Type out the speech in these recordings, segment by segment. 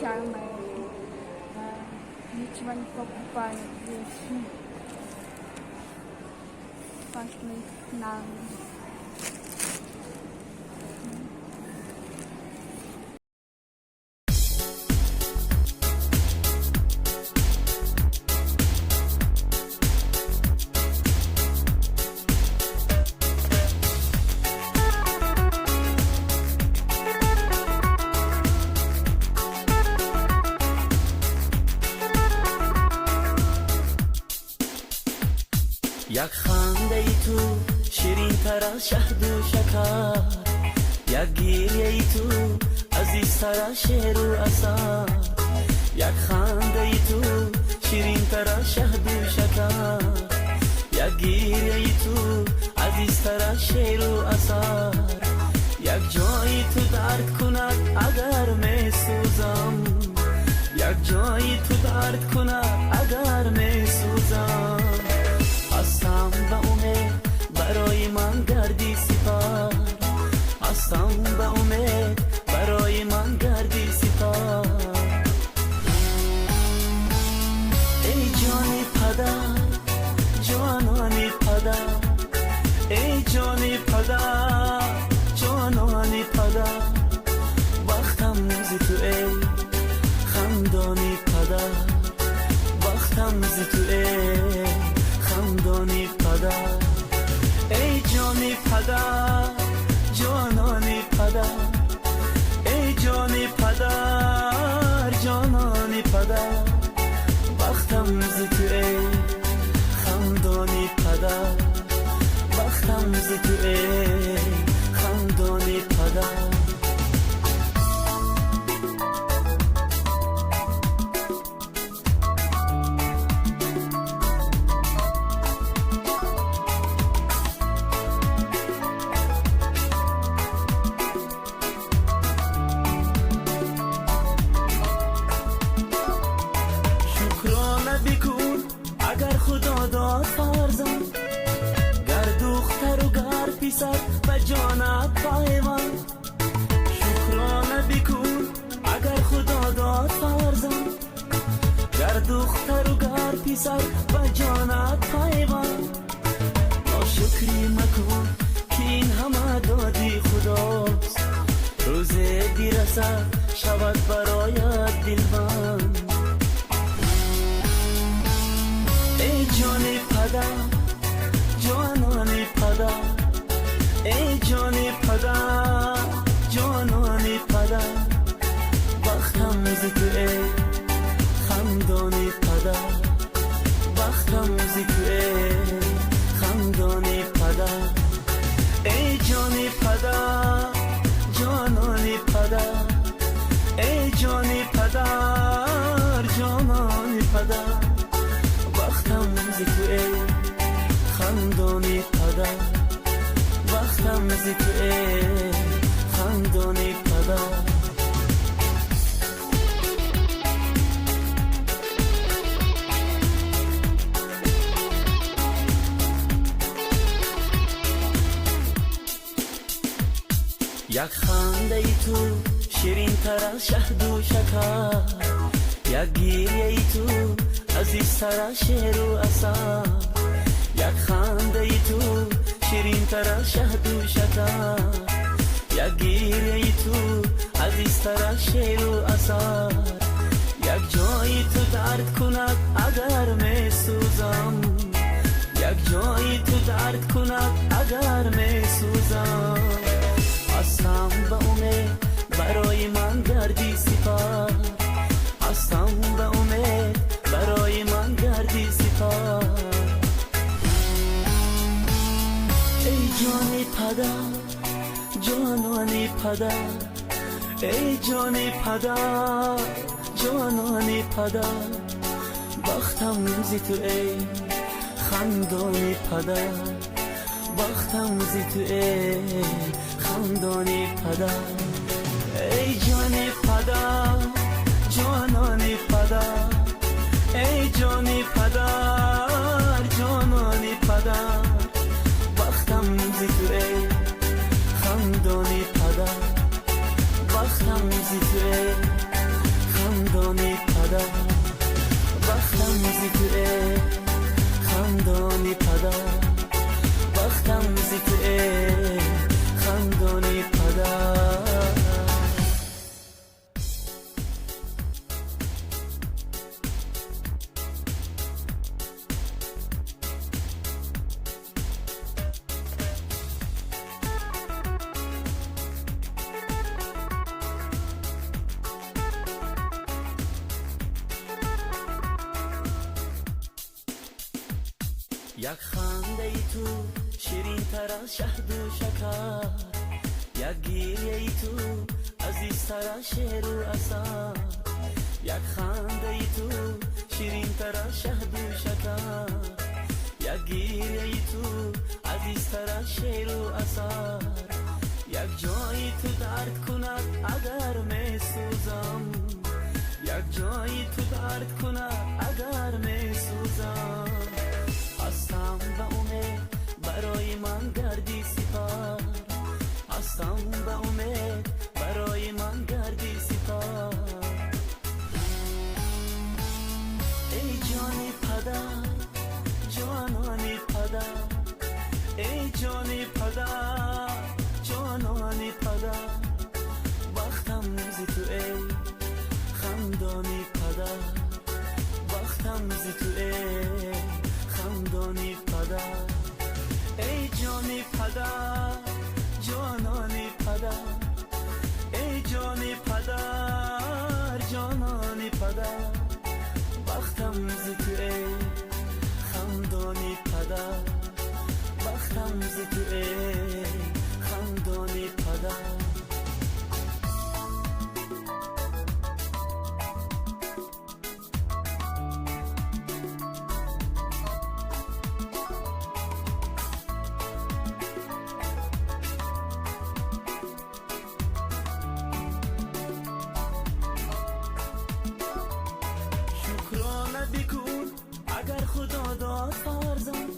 summer. Which one po pa is classmate ng یک خنده ای تو شیرین تر از شهد و شکر، یک گریه ای تو عزیز تر از شعر و اثر. یک خنده ای تو شیرین تر از شهد و شکر، یک گریه ای تو عزیز تر از شعر و اثر. یک جایی تو درد کند اگر می سوزم، یک جایی تو درد کند اگر می سوزم. هستم به امید برای من گردی سپر، هستم به امید برای من گردی سپر. ای جانی پدر، جانانی پدر، ای جانی پدر، جانانی پدر. وقتم زی تو ای خندانی پدر، وقتم زی تو ای خندانی پدر. ای جانی پدر، جانانی پدر، ای جانی پدر، جانانی پدر. وقتم زی تو ای خندانی پدر، وقتم زی تو ای خندانی پدر. خدا داد فرزند، گر دختر و گر پسر به جانت پایوند. شکرانه بکن اگر خدا داد فرزند، گر دختر و گر پسر به جانت پایوند. ناشکری مکن که این همه دادی خداست، روزی برسد شود برایت دلبند. ای جانی پدر، جانانی پدر، ای جانی پدر، جانانی پدر. وقتم زی تو ای خندانی پدر، وقتم زی تو ای خندانی پدر. ای جانی پدر، جانانی پدر، ای جانی پدر، جانانی پدر. وقتم زی تو ای خندانی پدر، وقتم زی تو ای خندانی پدر. یک خنده ای تو شیرین تر از شهد و شکر، یک گریه ای تو عزیز تر از شعر و اثر. یک خنده ای تو شیرین تر از شهد و شکر، یک گریه ای تو عزیز تر از شعر و اثر. یک جایی تو درد کند اگر می سوزم، یک جایی تو درد کند اگر می سوزم. هستم به امید برای من گردی سپر، هستم به امید برای من گردی سپر. ای جانی پدر، جانانی پدر، ای جانی پدر، جانانی پدر. وقتم زی تو ای خندانی پدر، وقتم زی تو ای خندانی پدر. ای جانی پدر، جانانی پدر، ای جانی پدر، جانانی پدر. وقتم زی تو ای خندانی پدر، وقتم زی تو ای خندانی پدر وقتم زی توه خندانی پدر وقتم زی توه خندانی پدر یک خنده ای تو شیرین تر از شهد و شکر یک گیریه ای تو عزیزتر از شعر و اثر یک خنده ای تو شیرین تر از شهد و شکر یک گیریه ای تو عزیزتر از شعر و اثر یک جایی تو درد کند اگر می سوزم یک جایی تو درد کند اگر می سوزم هستم به امید برای من گردی سپر هستم به امید برای من گردی سپر ای جانی پدر جانانی پدر ای جانی پدر جانانی پدر وقتم زی تو ای خندانی پدر وقتم زی تو ای خندانی پدر ای جانی پدر جانانی پدر ای جانی پدر جانانی پدر وقتم زی تو ای خندانی پدر وقتم زی تو ای خندانی پدر خدا داد فرزند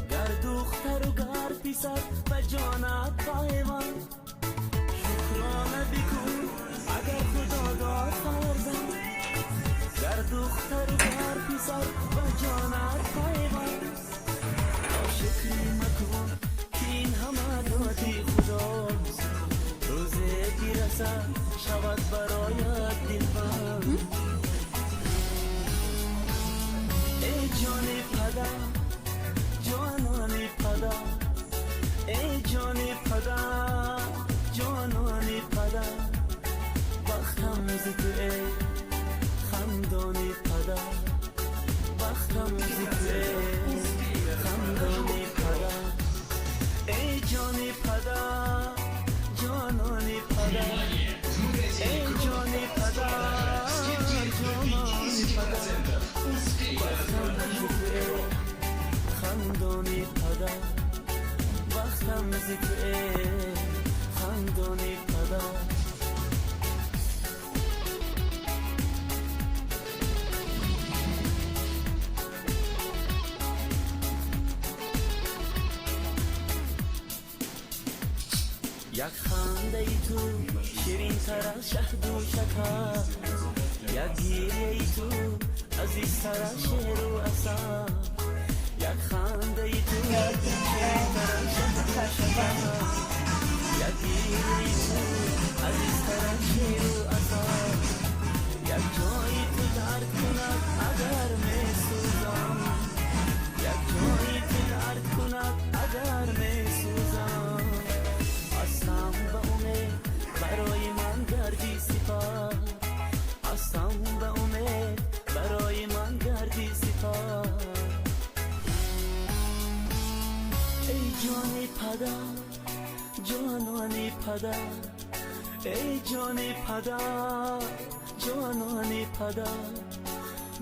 گر دختر و گر پسر و جانت پایوند شکرانه بکن اگر خدا داد فرزند گر دختر و گر پسر و جانت پایوند شکری مکن که این همه دادی خداست روزی که رسد شود برایت دلبند ای جانی پدر جانانی پدر ای جانی پدر جانانی پدر وقتم زی تو ای خندانی پدر وقتم زی تو ای خندانی پدر ای جانی پدر جانانی پدر ای جانی پدر جانانی پدر خندانی پدر وقتم زی تو ای خندانی پدر یک خنده ای تو شیرین تر از شهد و شکر یک گیریه ای تو عزیزتر از شعر و اثر یک خنده ای تو شیرین تر از شهد و شکر یک گیریه ای تو عزیزتر از شعر و اثر یک جایی تو درد کند اگر می سوزم یک جایی تو درد کند اگر می سوزم هستم به امید برای من گردی سپر هستم به امید برای من گردی سپر ای جانی پدر جانانی پدر ای جانی پدر جانانی پدر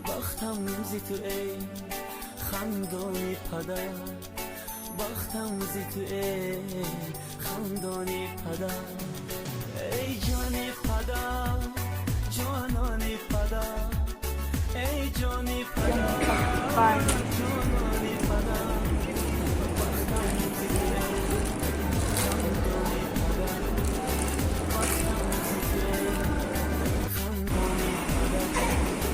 وقتم زی تو ای خندانی پدر وقتم زی تو ای خندانی پدر ای جانی پدر جانانی پدر ای جانی پدر جانانی پدر وقتم زی تو ای خندانی پدر وقتم زی تو ای خندانی پدر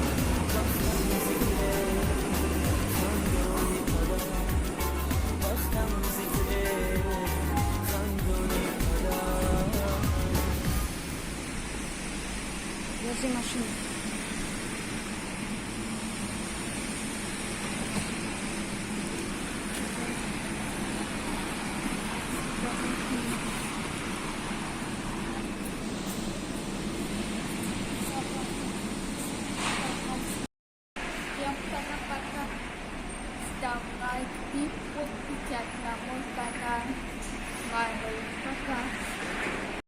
توی ماشین